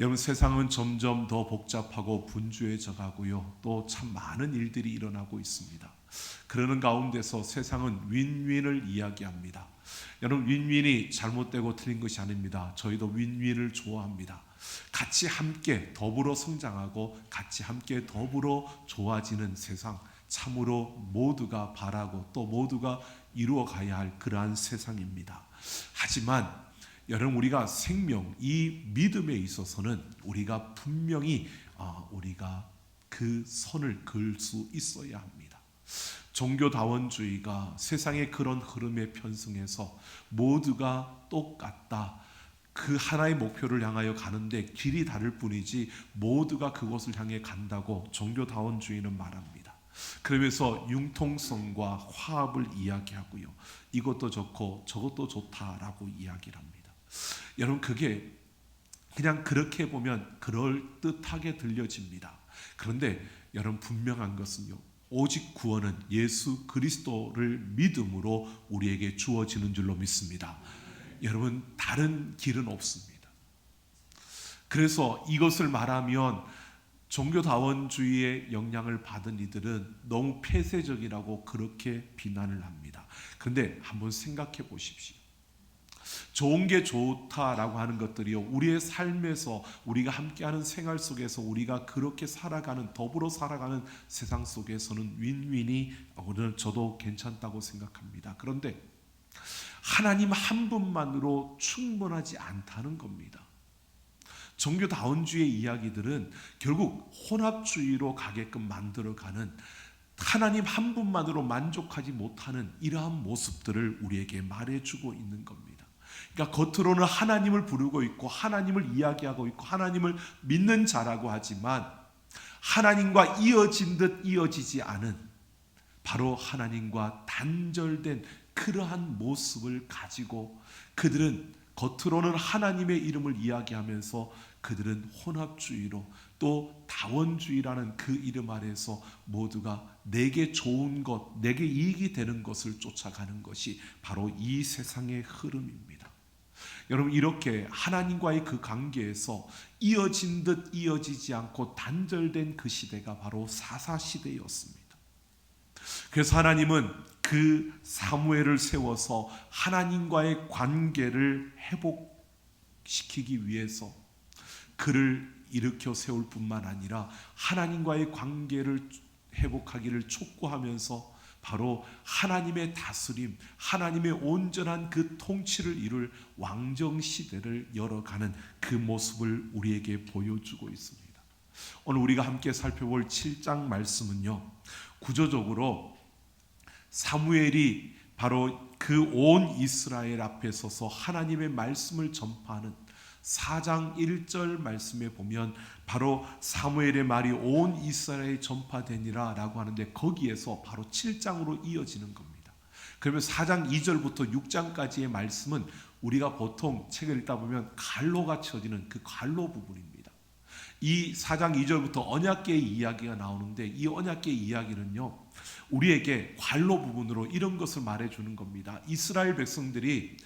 여러분, 세상은 점점 더 복잡하고 분주해져 가고요. 또 참 많은 일들이 일어나고 있습니다. 그러는 가운데서 세상은 윈윈을 이야기합니다. 여러분, 윈윈이 잘못되고 틀린 것이 아닙니다. 저희도 윈윈을 좋아합니다. 같이 함께 더불어 성장하고 같이 함께 더불어 좋아지는 세상, 참으로 모두가 바라고 또 모두가 이루어 가야 할 그러한 세상입니다. 하지만 여러분, 우리가 생명, 이 믿음에 있어서는 우리가 분명히 우리가 그 선을 그을 수 있어야 합니다. 종교다원주의가 세상의 그런 흐름에 편승해서 모두가 똑같다, 그 하나의 목표를 향하여 가는데 길이 다를 뿐이지 모두가 그것을 향해 간다고 종교다원주의는 말합니다. 그러면서 융통성과 화합을 이야기하고요, 이것도 좋고 저것도 좋다라고 이야기를 합니다. 여러분, 그게 그냥 그렇게 보면 그럴듯하게 들려집니다. 그런데 여러분, 분명한 것은요, 오직 구원은 예수 그리스도를 믿음으로 우리에게 주어지는 줄로 믿습니다. 여러분, 다른 길은 없습니다. 그래서 이것을 말하면 종교다원주의의 영향을 받은 이들은 너무 폐쇄적이라고 그렇게 비난을 합니다. 그런데 한번 생각해 보십시오. 좋은 게 좋다라고 하는 것들이요, 우리의 삶에서 우리가 함께하는 생활 속에서 우리가 그렇게 살아가는, 더불어 살아가는 세상 속에서는 윈윈이 오늘 저도 괜찮다고 생각합니다. 그런데 하나님 한 분만으로 충분하지 않다는 겁니다. 종교다원주의 이야기들은 결국 혼합주의로 가게끔 만들어가는, 하나님 한 분만으로 만족하지 못하는 이러한 모습들을 우리에게 말해주고 있는 겁니다. 그러니까 겉으로는 하나님을 부르고 있고 하나님을 이야기하고 있고 하나님을 믿는 자라고 하지만 하나님과 이어진 듯 이어지지 않은, 바로 하나님과 단절된 그러한 모습을 가지고 그들은 겉으로는 하나님의 이름을 이야기하면서 그들은 혼합주의로, 또 다원주의라는 그 이름 아래서 모두가 내게 좋은 것, 내게 이익이 되는 것을 쫓아가는 것이 바로 이 세상의 흐름입니다. 여러분, 이렇게 하나님과의 그 관계에서 이어진 듯 이어지지 않고 단절된 그 시대가 바로 사사시대였습니다. 그래서 하나님은 그 사무엘을 세워서 하나님과의 관계를 회복시키기 위해서 그를 일으켜 세울 뿐만 아니라 하나님과의 관계를 회복하기를 촉구하면서 바로 하나님의 다스림, 하나님의 온전한 그 통치를 이룰 왕정시대를 열어가는 그 모습을 우리에게 보여주고 있습니다. 오늘 우리가 함께 살펴볼 7장 말씀은요, 구조적으로 사무엘이 바로 그 온 이스라엘 앞에 서서 하나님의 말씀을 전파하는 4장 1절 말씀에 보면 바로 사무엘의 말이 온 이스라엘에 전파되니라 라고 하는데, 거기에서 바로 7장으로 이어지는 겁니다. 그러면 4장 2절부터 6장까지의 말씀은 우리가 보통 책을 읽다 보면 갈로가 쳐지는 그 갈로 부분입니다. 이 4장 2절부터 언약궤의 이야기가 나오는데, 이 언약궤의 이야기는요, 우리에게 관로 부분으로 이런 것을 말해주는 겁니다. 이스라엘 백성들이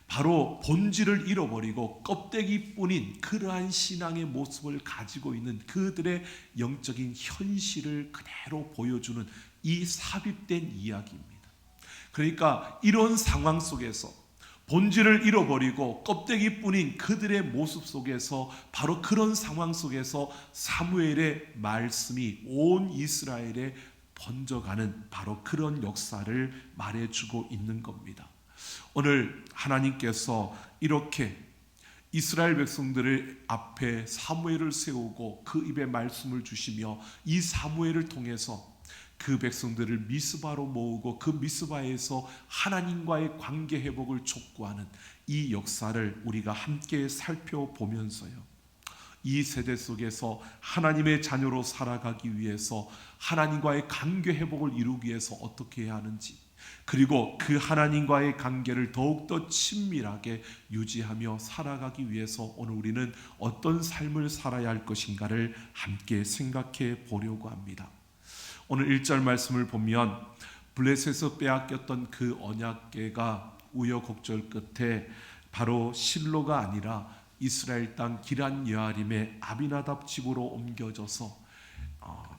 바로 본질을 잃어버리고 껍데기뿐인 그러한 신앙의 모습을 가지고 있는 그들의 영적인 현실을 그대로 보여주는 이 삽입된 이야기입니다. 그러니까 이런 상황 속에서 본질을 잃어버리고 껍데기뿐인 그들의 모습 속에서, 바로 그런 상황 속에서 사무엘의 말씀이 온 이스라엘에 번져가는 바로 그런 역사를 말해주고 있는 겁니다. 오늘 하나님께서 이렇게 이스라엘 백성들을 앞에 사무엘을 세우고 그 입에 말씀을 주시며 이 사무엘을 통해서 그 백성들을 미스바로 모으고 그 미스바에서 하나님과의 관계 회복을 촉구하는 이 역사를 우리가 함께 살펴보면서요, 이 세대 속에서 하나님의 자녀로 살아가기 위해서 하나님과의 관계 회복을 이루기 위해서 어떻게 해야 하는지, 그리고 그 하나님과의 관계를 더욱더 친밀하게 유지하며 살아가기 위해서 오늘 우리는 어떤 삶을 살아야 할 것인가를 함께 생각해 보려고 합니다. 오늘 1절 말씀을 보면 블레셋에서 빼앗겼던 그 언약궤가 우여곡절 끝에 바로 실로가 아니라 이스라엘 땅 기란 여아림의 아비나답 집으로 옮겨져서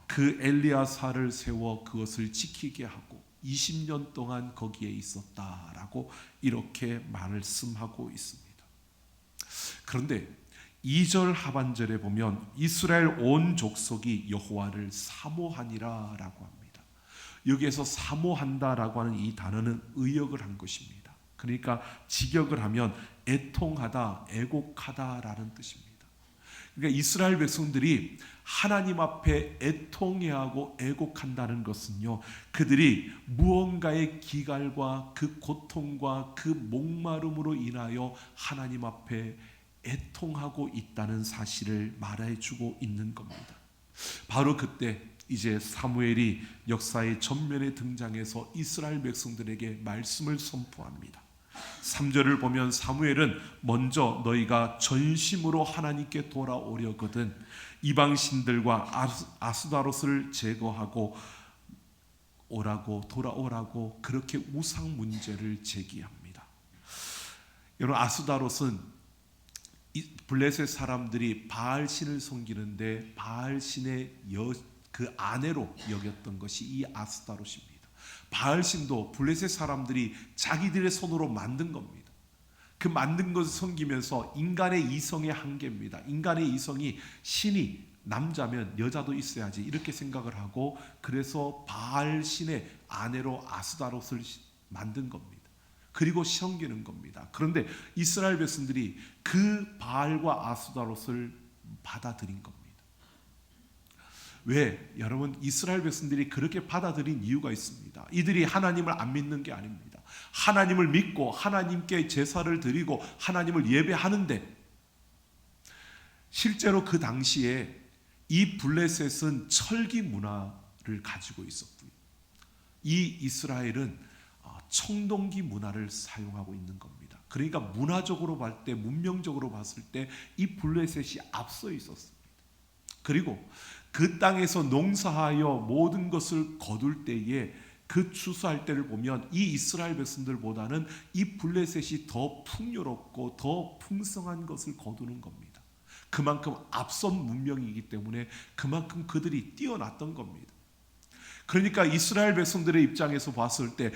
그 엘리야사를 세워 그것을 지키게 하고 20년 동안 거기에 있었다라고 이렇게 말씀하고 있습니다. 그런데 2절 하반절에 보면 이스라엘 온 족속이 여호와를 사모하니라라고 합니다. 여기에서 사모한다라고 하는 이 단어는 의역을 한 것입니다. 그러니까 직역을 하면 애통하다, 애곡하다라는 뜻입니다. 그러니까 이스라엘 백성들이 하나님 앞에 애통해하고 애곡한다는 것은요, 그들이 무언가의 기갈과 그 고통과 그 목마름으로 인하여 하나님 앞에 애통하고 있다는 사실을 말해주고 있는 겁니다. 바로 그때 이제 사무엘이 역사의 전면에 등장해서 이스라엘 백성들에게 말씀을 선포합니다. 3절을 보면 사무엘은 먼저 너희가 전심으로 하나님께 돌아오려거든 이방신들과 아스다롯을 제거하고 돌아오라고 그렇게 우상 문제를 제기합니다. 여러분, 아스다롯은 블레셋 사람들이 바알신을 섬기는데 바알신의 그 아내로 여겼던 것이 이 아스다롯입니다. 바알신도 블레셋 사람들이 자기들의 손으로 만든 겁니다. 그 만든 것을 섬기면서 인간의 이성의 한계입니다. 인간의 이성이 신이 남자면 여자도 있어야지 이렇게 생각을 하고 그래서 바알신의 아내로 아스다롯을 만든 겁니다. 그리고 섬기는 겁니다. 그런데 이스라엘 백성들이 그 바알과 아스다롯을 받아들인 겁니다. 왜? 여러분, 이스라엘 백성들이 그렇게 받아들인 이유가 있습니다. 이들이 하나님을 안 믿는 게 아닙니다. 하나님을 믿고 하나님께 제사를 드리고 하나님을 예배하는데 실제로 그 당시에 이 블레셋은 철기 문화를 가지고 있었고요. 이 이스라엘은 청동기 문화를 사용하고 있는 겁니다. 그러니까 문화적으로 봤을 때, 문명적으로 봤을 때 이 블레셋이 앞서 있었습니다. 그리고 그 땅에서 농사하여 모든 것을 거둘 때에 그 추수할 때를 보면 이 이스라엘 백성들보다는 이 블레셋이 더 풍요롭고 더 풍성한 것을 거두는 겁니다. 그만큼 앞선 문명이기 때문에 그만큼 그들이 뛰어났던 겁니다. 그러니까 이스라엘 백성들의 입장에서 봤을 때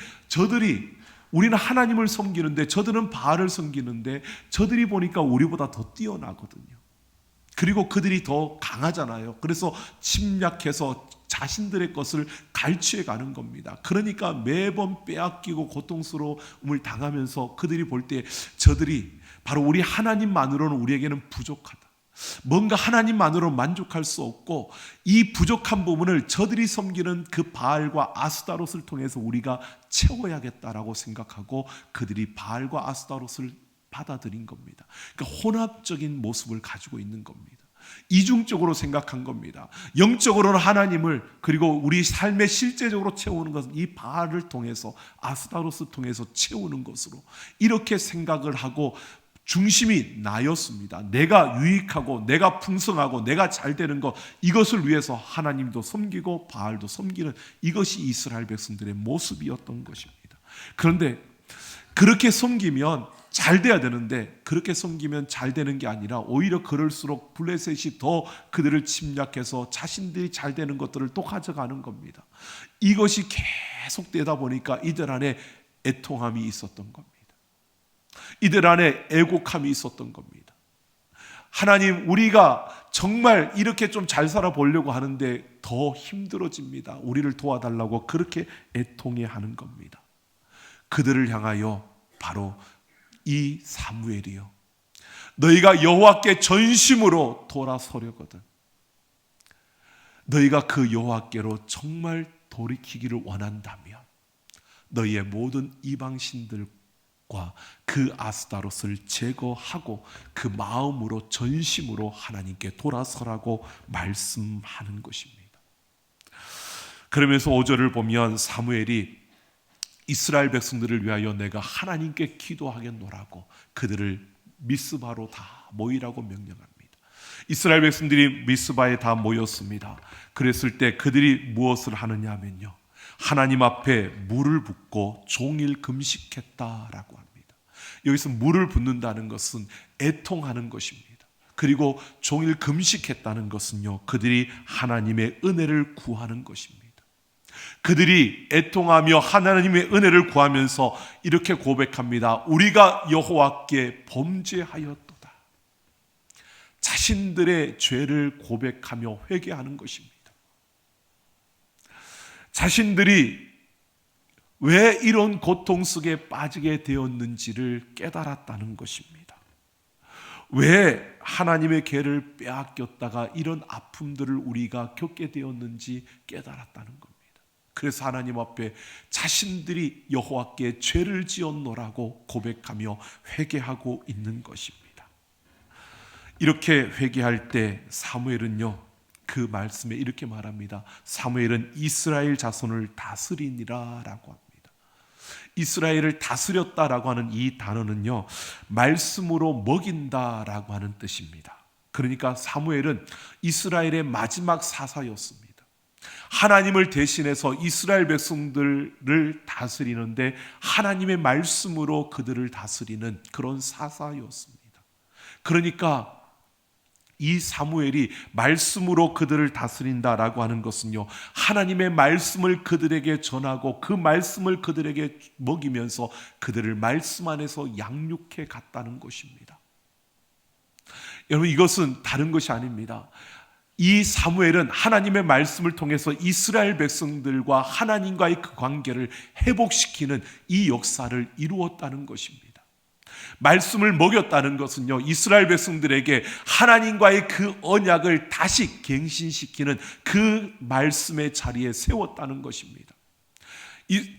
우리는 하나님을 섬기는데 저들은 바알을 섬기는데 저들이 보니까 우리보다 더 뛰어나거든요. 그리고 그들이 더 강하잖아요. 그래서 침략해서 자신들의 것을 갈취해 가는 겁니다. 그러니까 매번 빼앗기고 고통스러움을 당하면서 그들이 볼 때 저들이 바로 우리 하나님만으로는 우리에게는 부족하다. 뭔가 하나님만으로 만족할 수 없고 이 부족한 부분을 저들이 섬기는 그 바알과 아스다롯을 통해서 우리가 채워야겠다라고 생각하고 그들이 바알과 아스다롯을 받아들인 겁니다. 그러니까 혼합적인 모습을 가지고 있는 겁니다. 이중적으로 생각한 겁니다. 영적으로는 하나님을 그리고 우리 삶에 실제적으로 채우는 것은 이 바알을 통해서 아스다롯을 통해서 채우는 것으로 이렇게 생각을 하고 중심이 나였습니다. 내가 유익하고 내가 풍성하고 내가 잘 되는 것 이것을 위해서 하나님도 섬기고 바알도 섬기는 이것이 이스라엘 백성들의 모습이었던 것입니다. 그런데 그렇게 섬기면 잘 돼야 되는데 그렇게 섬기면 잘 되는 게 아니라 오히려 그럴수록 블레셋이 더 그들을 침략해서 자신들이 잘 되는 것들을 또 가져가는 겁니다. 이것이 계속되다 보니까 이들 안에 애통함이 있었던 겁니다. 이들 안에 애곡함이 있었던 겁니다. 하나님, 우리가 정말 이렇게 좀 잘 살아보려고 하는데 더 힘들어집니다. 우리를 도와달라고 그렇게 애통해하는 겁니다. 그들을 향하여 바로 이 사무엘이요, 너희가 여호와께 전심으로 돌아서려거든 너희가 그 여호와께로 정말 돌이키기를 원한다면 너희의 모든 이방신들과 그 아스다롯을 제거하고 그 마음으로 전심으로 하나님께 돌아서라고 말씀하는 것입니다. 그러면서 5절을 보면 사무엘이 이스라엘 백성들을 위하여 내가 하나님께 기도하겠노라고 그들을 미스바로 다 모이라고 명령합니다. 이스라엘 백성들이 미스바에 다 모였습니다. 그랬을 때 그들이 무엇을 하느냐 하면요, 하나님 앞에 물을 붓고 종일 금식했다라고 합니다. 여기서 물을 붓는다는 것은 애통하는 것입니다. 그리고 종일 금식했다는 것은요, 그들이 하나님의 은혜를 구하는 것입니다. 그들이 애통하며 하나님의 은혜를 구하면서 이렇게 고백합니다. 우리가 여호와께 범죄하였도다. 자신들의 죄를 고백하며 회개하는 것입니다. 자신들이 왜 이런 고통 속에 빠지게 되었는지를 깨달았다는 것입니다. 왜 하나님의 계를 빼앗겼다가 이런 아픔들을 우리가 겪게 되었는지 깨달았다는 겁니다. 그래서 하나님 앞에 자신들이 여호와께 죄를 지었노라고 고백하며 회개하고 있는 것입니다. 이렇게 회개할 때 사무엘은요, 그 말씀에 이렇게 말합니다. 사무엘은 이스라엘 자손을 다스리니라 라고 합니다. 이스라엘을 다스렸다라고 하는 이 단어는요, 말씀으로 먹인다라고 하는 뜻입니다. 그러니까 사무엘은 이스라엘의 마지막 사사였습니다. 하나님을 대신해서 이스라엘 백성들을 다스리는데 하나님의 말씀으로 그들을 다스리는 그런 사사였습니다. 그러니까 이 사무엘이 말씀으로 그들을 다스린다라고 하는 것은요, 하나님의 말씀을 그들에게 전하고 그 말씀을 그들에게 먹이면서 그들을 말씀 안에서 양육해 갔다는 것입니다. 여러분, 이것은 다른 것이 아닙니다. 이 사무엘은 하나님의 말씀을 통해서 이스라엘 백성들과 하나님과의 그 관계를 회복시키는 이 역사를 이루었다는 것입니다. 말씀을 먹였다는 것은요, 이스라엘 백성들에게 하나님과의 그 언약을 다시 갱신시키는 그 말씀의 자리에 세웠다는 것입니다.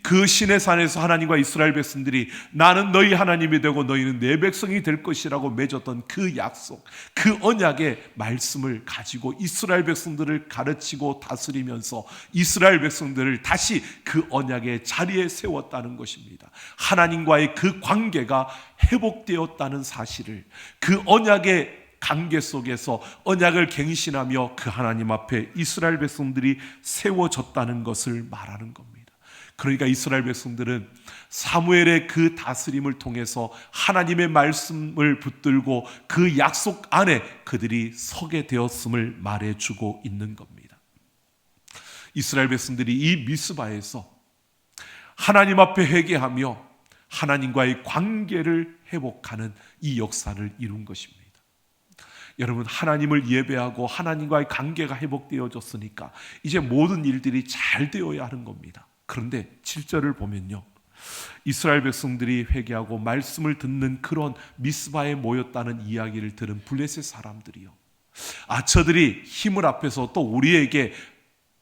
그 시내산에서 하나님과 이스라엘 백성들이 나는 너희 하나님이 되고 너희는 내 백성이 될 것이라고 맺었던 그 약속, 그 언약의 말씀을 가지고 이스라엘 백성들을 가르치고 다스리면서 이스라엘 백성들을 다시 그 언약의 자리에 세웠다는 것입니다. 하나님과의 그 관계가 회복되었다는 사실을, 그 언약의 관계 속에서 언약을 갱신하며 그 하나님 앞에 이스라엘 백성들이 세워졌다는 것을 말하는 겁니다. 그러니까 이스라엘 백성들은 사무엘의 그 다스림을 통해서 하나님의 말씀을 붙들고 그 약속 안에 그들이 서게 되었음을 말해주고 있는 겁니다. 이스라엘 백성들이 이 미스바에서 하나님 앞에 회개하며 하나님과의 관계를 회복하는 이 역사를 이룬 것입니다. 여러분, 하나님을 예배하고 하나님과의 관계가 회복되어졌으니까 이제 모든 일들이 잘 되어야 하는 겁니다. 그런데 7절을 보면요, 이스라엘 백성들이 회개하고 말씀을 듣는 그런 미스바에 모였다는 이야기를 들은 블레셋 사람들이요, 저들이 힘을 합해서 또 우리에게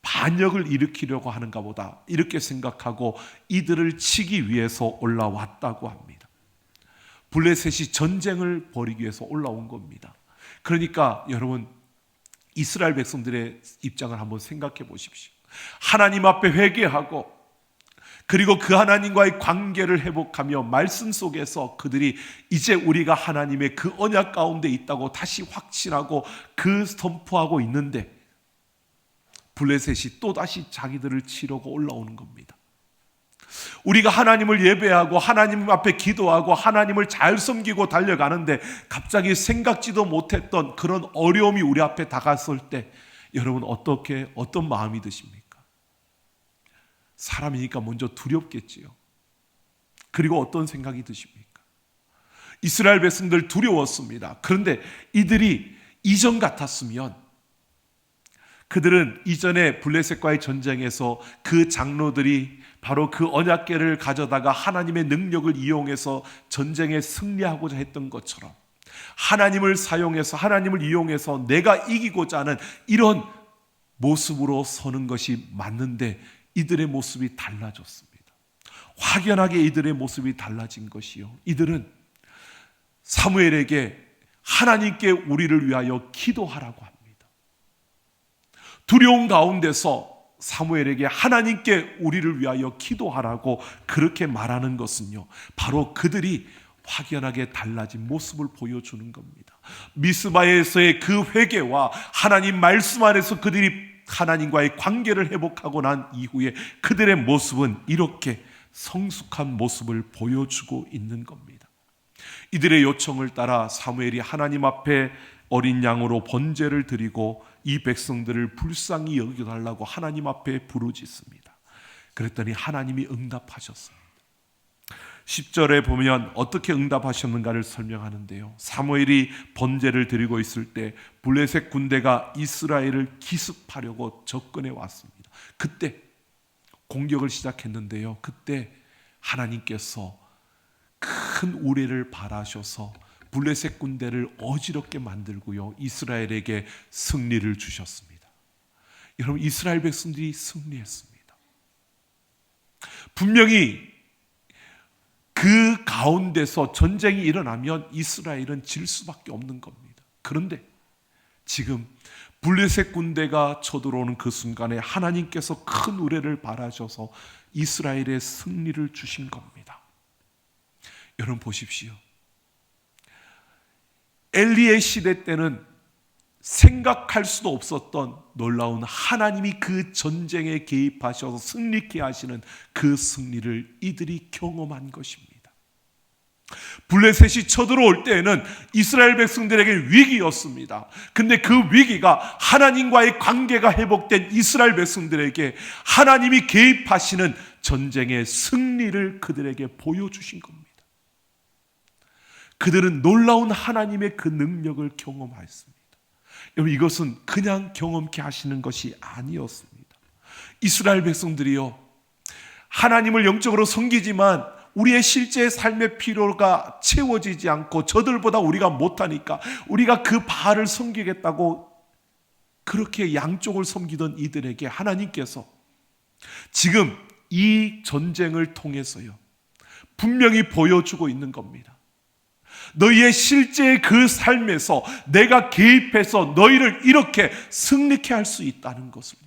반역을 일으키려고 하는가 보다 이렇게 생각하고 이들을 치기 위해서 올라왔다고 합니다. 블레셋이 전쟁을 벌이기 위해서 올라온 겁니다. 그러니까 여러분, 이스라엘 백성들의 입장을 한번 생각해 보십시오. 하나님 앞에 회개하고 그리고 그 하나님과의 관계를 회복하며 말씀 속에서 그들이 이제 우리가 하나님의 그 언약 가운데 있다고 다시 확신하고 그 선포하고 있는데 블레셋이 또다시 자기들을 치려고 올라오는 겁니다. 우리가 하나님을 예배하고 하나님 앞에 기도하고 하나님을 잘 섬기고 달려가는데 갑자기 생각지도 못했던 그런 어려움이 우리 앞에 다가설 때 여러분, 어떤 마음이 드십니까? 사람이니까 먼저 두렵겠지요. 그리고 어떤 생각이 드십니까? 이스라엘 백성들 두려웠습니다. 그런데 이들이 이전 같았으면, 그들은 이전에 블레셋과의 전쟁에서 그 장로들이 바로 그 언약궤를 가져다가 하나님의 능력을 이용해서 전쟁에 승리하고자 했던 것처럼 하나님을 사용해서, 하나님을 이용해서 내가 이기고자 하는 이런 모습으로 서는 것이 맞는데 이들의 모습이 달라졌습니다. 확연하게 이들의 모습이 달라진 것이요, 이들은 사무엘에게 하나님께 우리를 위하여 기도하라고 합니다. 두려움 가운데서 사무엘에게 하나님께 우리를 위하여 기도하라고 그렇게 말하는 것은요, 바로 그들이 확연하게 달라진 모습을 보여주는 겁니다. 미스바에서의 그 회개와 하나님 말씀 안에서 그들이 하나님과의 관계를 회복하고 난 이후에 그들의 모습은 이렇게 성숙한 모습을 보여주고 있는 겁니다. 이들의 요청을 따라 사무엘이 하나님 앞에 어린 양으로 번제를 드리고 이 백성들을 불쌍히 여겨달라고 하나님 앞에 부르짖습니다. 그랬더니 하나님이 응답하셨습니다. 10절에 보면 어떻게 응답하셨는가를 설명하는데요. 사무엘이 번제를 드리고 있을 때 블레셋 군대가 이스라엘을 기습하려고 접근해 왔습니다. 그때 공격을 시작했는데요. 그때 하나님께서 큰 우레를 발하셔서 블레셋 군대를 어지럽게 만들고요, 이스라엘에게 승리를 주셨습니다. 여러분, 이스라엘 백성들이 승리했습니다. 분명히 그 가운데서 전쟁이 일어나면 이스라엘은 질 수밖에 없는 겁니다. 그런데 지금 블레셋 군대가 쳐들어오는 그 순간에 하나님께서 큰 우레를 발하셔서 이스라엘의 승리를 주신 겁니다. 여러분 보십시오. 엘리의 시대 때는 생각할 수도 없었던 놀라운 하나님이 그 전쟁에 개입하셔서 승리케 하시는 그 승리를 이들이 경험한 것입니다. 블레셋이 쳐들어올 때에는 이스라엘 백성들에게 위기였습니다. 근데 그 위기가 하나님과의 관계가 회복된 이스라엘 백성들에게 하나님이 개입하시는 전쟁의 승리를 그들에게 보여주신 겁니다. 그들은 놀라운 하나님의 그 능력을 경험하였습니다. 여러분, 이것은 그냥 경험케 하시는 것이 아니었습니다. 이스라엘 백성들이요, 하나님을 영적으로 섬기지만 우리의 실제 삶의 필요가 채워지지 않고 저들보다 우리가 못하니까 우리가 그 바알을 섬기겠다고 그렇게 양쪽을 섬기던 이들에게 하나님께서 지금 이 전쟁을 통해서요, 분명히 보여주고 있는 겁니다. 너희의 실제 그 삶에서 내가 개입해서 너희를 이렇게 승리케 할 수 있다는 것을요.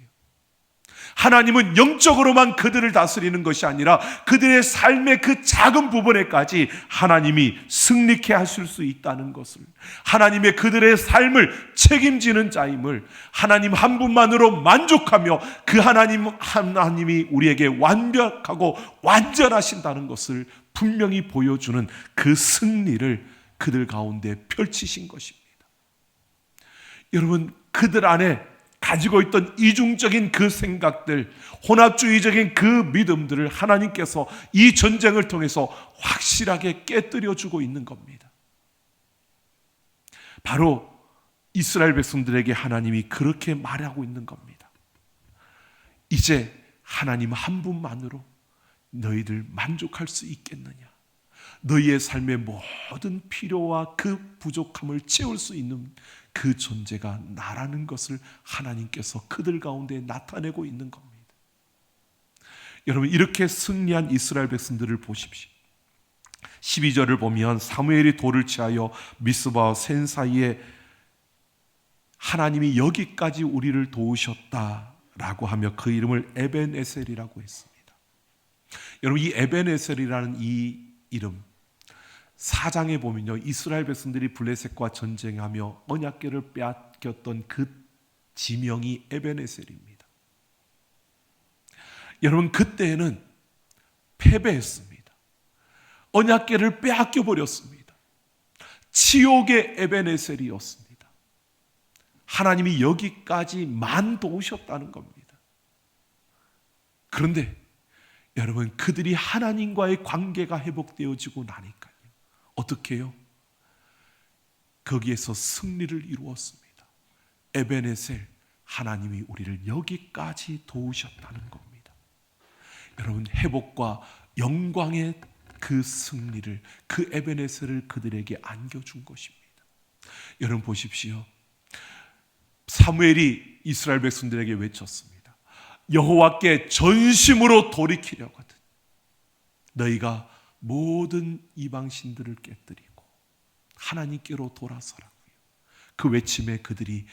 하나님은 영적으로만 그들을 다스리는 것이 아니라 그들의 삶의 그 작은 부분에까지 하나님이 승리케 하실 수 있다는 것을, 하나님의 그들의 삶을 책임지는 자임을 하나님 한 분만으로 만족하며 그 하나님이 우리에게 완벽하고 완전하신다는 것을 분명히 보여주는 그 승리를 그들 가운데 펼치신 것입니다. 여러분, 그들 안에 가지고 있던 이중적인 그 생각들, 혼합주의적인 그 믿음들을 하나님께서 이 전쟁을 통해서 확실하게 깨뜨려주고 있는 겁니다. 바로 이스라엘 백성들에게 하나님이 그렇게 말하고 있는 겁니다. 이제 하나님 한 분만으로 너희들 만족할 수 있겠느냐? 너희의 삶의 모든 필요와 그 부족함을 채울 수 있는 그 존재가 나라는 것을 하나님께서 그들 가운데 나타내고 있는 겁니다. 여러분, 이렇게 승리한 이스라엘 백성들을 보십시오. 12절을 보면 사무엘이 돌을 취하여 미스바와 센 사이에 하나님이 여기까지 우리를 도우셨다라고 하며 그 이름을 에벤에셀이라고 했습니다. 여러분, 이 에벤에셀이라는 이 이름 4장에 보면요, 이스라엘 백성들이 블레셋과 전쟁하며 언약궤를 빼앗겼던 그 지명이 에벤에셀입니다. 여러분, 그때는 패배했습니다. 언약궤를 빼앗겨 버렸습니다. 치욕의 에벤에셀이었습니다. 하나님이 여기까지만 도우셨다는 겁니다. 그런데 여러분, 그들이 하나님과의 관계가 회복되어지고 나니까요, 어떻게 해요? 거기에서 승리를 이루었습니다. 에벤에셀, 하나님이 우리를 여기까지 도우셨다는 겁니다. 여러분, 회복과 영광의 그 승리를, 그 에벤에셀을 그들에게 안겨준 것입니다. 여러분 보십시오. 사무엘이 이스라엘 백성들에게 외쳤습니다. 여호와께 전심으로 돌이키려거든 너희가 모든 이방신들을 깨뜨리고 하나님께로 돌아서라고요. 그 외침에 그들이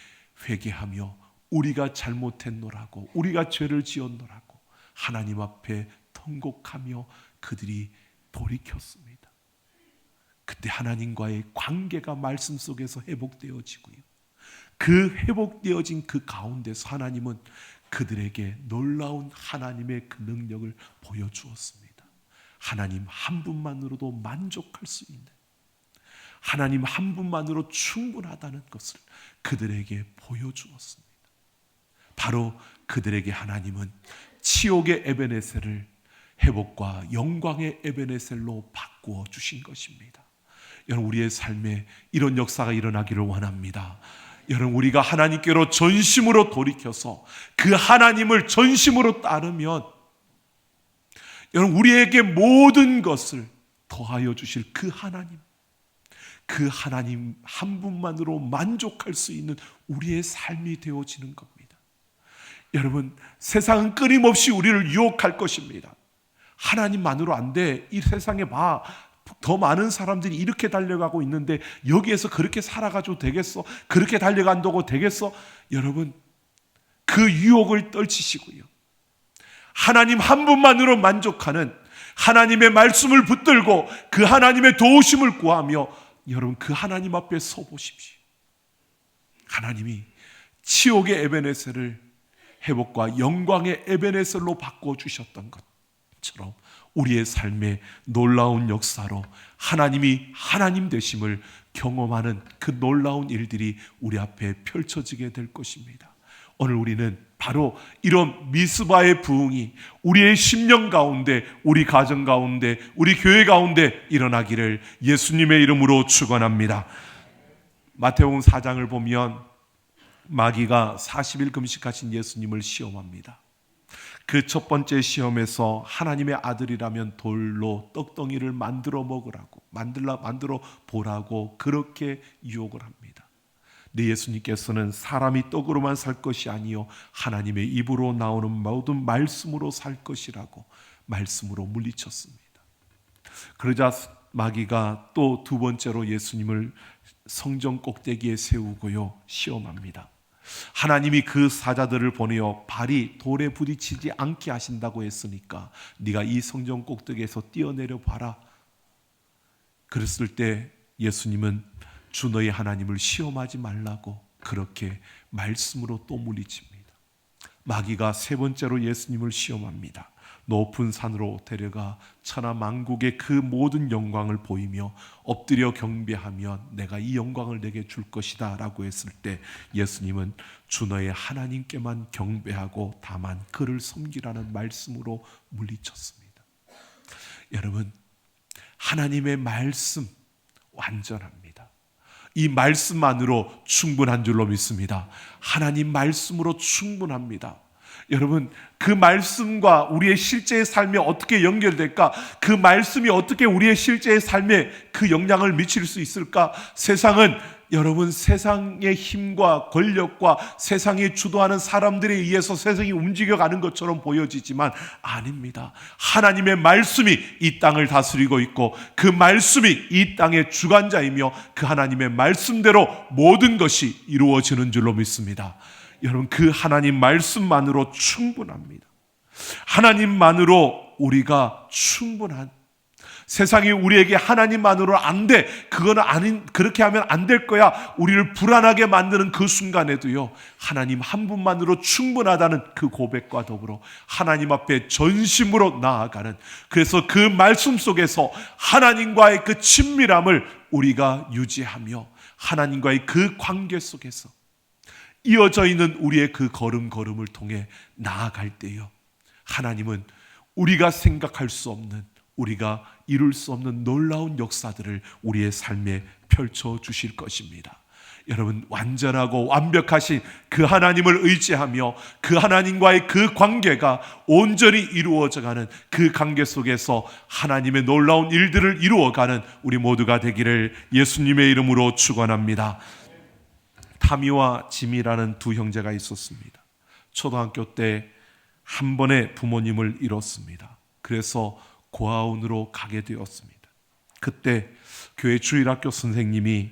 회개하며 우리가 잘못했노라고, 우리가 죄를 지었노라고 하나님 앞에 통곡하며 그들이 돌이켰습니다. 그때 하나님과의 관계가 말씀 속에서 회복되어지고요, 그 회복되어진 그 가운데서 하나님은 그들에게 놀라운 하나님의 그 능력을 보여주었습니다. 하나님 한 분만으로도 만족할 수 있는, 하나님 한 분만으로 충분하다는 것을 그들에게 보여주었습니다. 바로 그들에게 하나님은 치욕의 에베네셀을 회복과 영광의 에베네셀로 바꾸어 주신 것입니다. 여러분, 우리의 삶에 이런 역사가 일어나기를 원합니다. 여러분, 우리가 하나님께로 전심으로 돌이켜서 그 하나님을 전심으로 따르면 여러분, 우리에게 모든 것을 더하여 주실 그 하나님 한 분만으로 만족할 수 있는 우리의 삶이 되어지는 겁니다. 여러분, 세상은 끊임없이 우리를 유혹할 것입니다. 하나님만으로 안 돼. 이 세상에 봐. 더 많은 사람들이 이렇게 달려가고 있는데 여기에서 그렇게 살아가지고 되겠어? 그렇게 달려간다고 되겠어? 여러분, 그 유혹을 떨치시고요, 하나님 한 분만으로 만족하는 하나님의 말씀을 붙들고 그 하나님의 도우심을 구하며 여러분, 그 하나님 앞에 서 보십시오. 하나님이 치욕의 에베네셀을 회복과 영광의 에베네셀로 바꿔주셨던 것처럼 우리의 삶의 놀라운 역사로 하나님이 하나님 되심을 경험하는 그 놀라운 일들이 우리 앞에 펼쳐지게 될 것입니다. 오늘 우리는 바로 이런 미스바의 부흥이 우리의 심령 가운데, 우리 가정 가운데, 우리 교회 가운데 일어나기를 예수님의 이름으로 축원합니다. 마태복음 4장을 보면 마귀가 40일 금식하신 예수님을 시험합니다. 그 첫 번째 시험에서 하나님의 아들이라면 돌로 떡덩이를 만들어 먹으라고, 만들어 보라고 그렇게 유혹을 합니다. 네, 예수님께서는 사람이 떡으로만 살 것이 아니요 하나님의 입으로 나오는 모든 말씀으로 살 것이라고 말씀으로 물리쳤습니다. 그러자 마귀가 또 두 번째로 예수님을 성전 꼭대기에 세우고요, 시험합니다. 하나님이 그 사자들을 보내어 발이 돌에 부딪히지 않게 하신다고 했으니까 네가 이 성전 꼭대기에서 뛰어내려 봐라. 그랬을 때 예수님은 주 너의 하나님을 시험하지 말라고 그렇게 말씀으로 또 물리칩니다. 마귀가 세 번째로 예수님을 시험합니다. 높은 산으로 데려가 천하 만국의 그 모든 영광을 보이며 엎드려 경배하면 내가 이 영광을 내게 줄 것이다 라고 했을 때 예수님은 주 너의 하나님께만 경배하고 다만 그를 섬기라는 말씀으로 물리쳤습니다. 여러분, 하나님의 말씀 완전합니다. 이 말씀만으로 충분한 줄로 믿습니다. 하나님 말씀으로 충분합니다. 여러분, 그 말씀과 우리의 실제의 삶에 어떻게 연결될까? 그 말씀이 어떻게 우리의 실제의 삶에 그 영향을 미칠 수 있을까? 세상은 여러분, 세상의 힘과 권력과 세상이 주도하는 사람들에 의해서 세상이 움직여가는 것처럼 보여지지만 아닙니다. 하나님의 말씀이 이 땅을 다스리고 있고 그 말씀이 이 땅의 주관자이며 그 하나님의 말씀대로 모든 것이 이루어지는 줄로 믿습니다. 여러분, 그 하나님 말씀만으로 충분합니다. 하나님만으로 우리가 충분한, 세상이 우리에게 하나님만으로 안 돼, 그거는 아닌, 그렇게 하면 안 될 거야, 우리를 불안하게 만드는 그 순간에도요, 하나님 한 분만으로 충분하다는 그 고백과 더불어 하나님 앞에 전심으로 나아가는, 그래서 그 말씀 속에서 하나님과의 그 친밀함을 우리가 유지하며 하나님과의 그 관계 속에서 이어져 있는 우리의 그 걸음걸음을 통해 나아갈 때요, 하나님은 우리가 생각할 수 없는, 우리가 이룰 수 없는 놀라운 역사들을 우리의 삶에 펼쳐 주실 것입니다. 여러분, 완전하고 완벽하신 그 하나님을 의지하며 그 하나님과의 그 관계가 온전히 이루어져가는 그 관계 속에서 하나님의 놀라운 일들을 이루어가는 우리 모두가 되기를 예수님의 이름으로 축원합니다. 타미와 짐이라는 두 형제가 있었습니다. 초등학교 때 한 번에 부모님을 잃었습니다. 그래서 고아원으로 가게 되었습니다. 그때 교회 주일학교 선생님이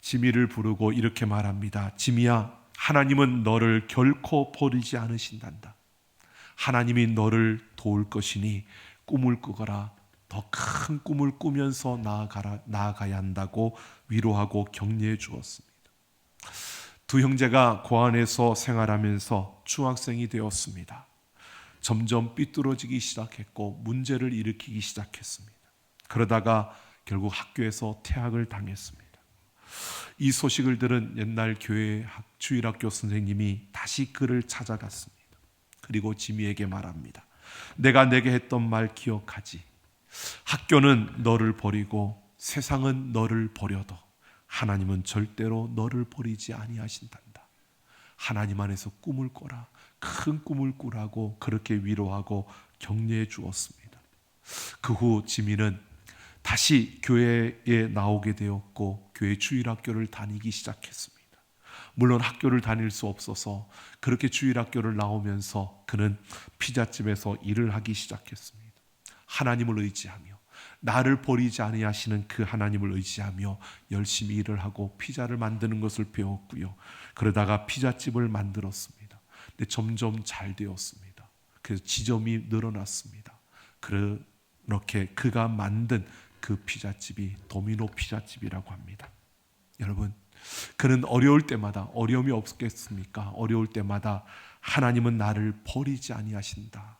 지미를 부르고 이렇게 말합니다. 지미야, 하나님은 너를 결코 버리지 않으신단다. 하나님이 너를 도울 것이니 꿈을 꾸거라. 더 큰 꿈을 꾸면서 나아가야 한다고 위로하고 격려해 주었습니다. 두 형제가 고아원에서 생활하면서 중학생이 되었습니다. 점점 삐뚤어지기 시작했고 문제를 일으키기 시작했습니다. 그러다가 결국 학교에서 퇴학을 당했습니다. 이 소식을 들은 옛날 교회 주일학교 선생님이 다시 그를 찾아갔습니다. 그리고 지미에게 말합니다. 내가 내게 했던 말 기억하지? 학교는 너를 버리고 세상은 너를 버려도 하나님은 절대로 너를 버리지 아니하신단다. 하나님 안에서 꿈을 꿔라. 큰 꿈을 꾸라고 그렇게 위로하고 격려해 주었습니다. 그 후 지미는 다시 교회에 나오게 되었고 교회 주일학교를 다니기 시작했습니다. 물론 학교를 다닐 수 없어서 그렇게 주일학교를 나오면서 그는 피자집에서 일을 하기 시작했습니다. 하나님을 의지하며 나를 버리지 아니하시는 그 하나님을 의지하며 열심히 일을 하고 피자를 만드는 것을 배웠고요. 그러다가 피자집을 만들었습니다. 근데 점점 잘 되었습니다. 그래서 지점이 늘어났습니다. 그렇게 그가 만든 그 피자집이 도미노 피자집이라고 합니다. 여러분, 그는 어려울 때마다, 어려움이 없겠습니까? 어려울 때마다 하나님은 나를 버리지 아니하신다,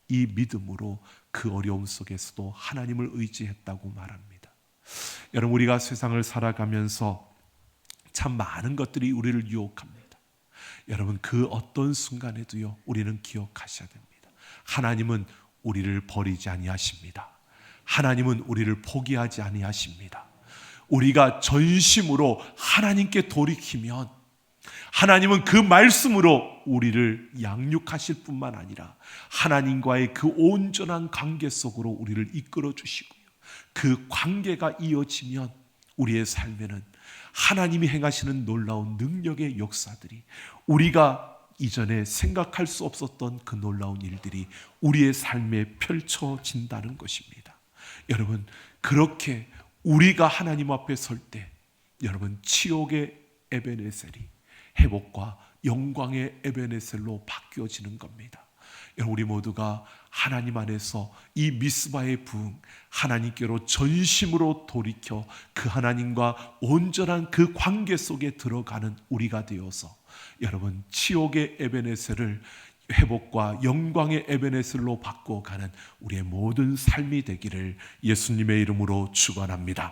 이 믿음으로 그 어려움 속에서도 하나님을 의지했다고 말합니다. 여러분, 우리가 세상을 살아가면서 참 많은 것들이 우리를 유혹합니다. 여러분, 그 어떤 순간에도요, 우리는 기억하셔야 됩니다. 하나님은 우리를 버리지 아니하십니다. 하나님은 우리를 포기하지 아니하십니다. 우리가 전심으로 하나님께 돌이키면 하나님은 그 말씀으로 우리를 양육하실 뿐만 아니라 하나님과의 그 온전한 관계 속으로 우리를 이끌어 주시고요. 그 관계가 이어지면 우리의 삶에는 하나님이 행하시는 놀라운 능력의 역사들이, 우리가 이전에 생각할 수 없었던 그 놀라운 일들이 우리의 삶에 펼쳐진다는 것입니다. 여러분, 그렇게 우리가 하나님 앞에 설 때 여러분, 치욕의 에베네셀이 회복과 영광의 에베네셀로 바뀌어지는 겁니다. 여러분, 우리 모두가 하나님 안에서 이 미스바의 부흥, 하나님께로 전심으로 돌이켜 그 하나님과 온전한 그 관계 속에 들어가는 우리가 되어서 여러분, 치욕의 에베네셀을 회복과 영광의 에베네셀로 바꿔가는 우리의 모든 삶이 되기를 예수님의 이름으로 축원합니다.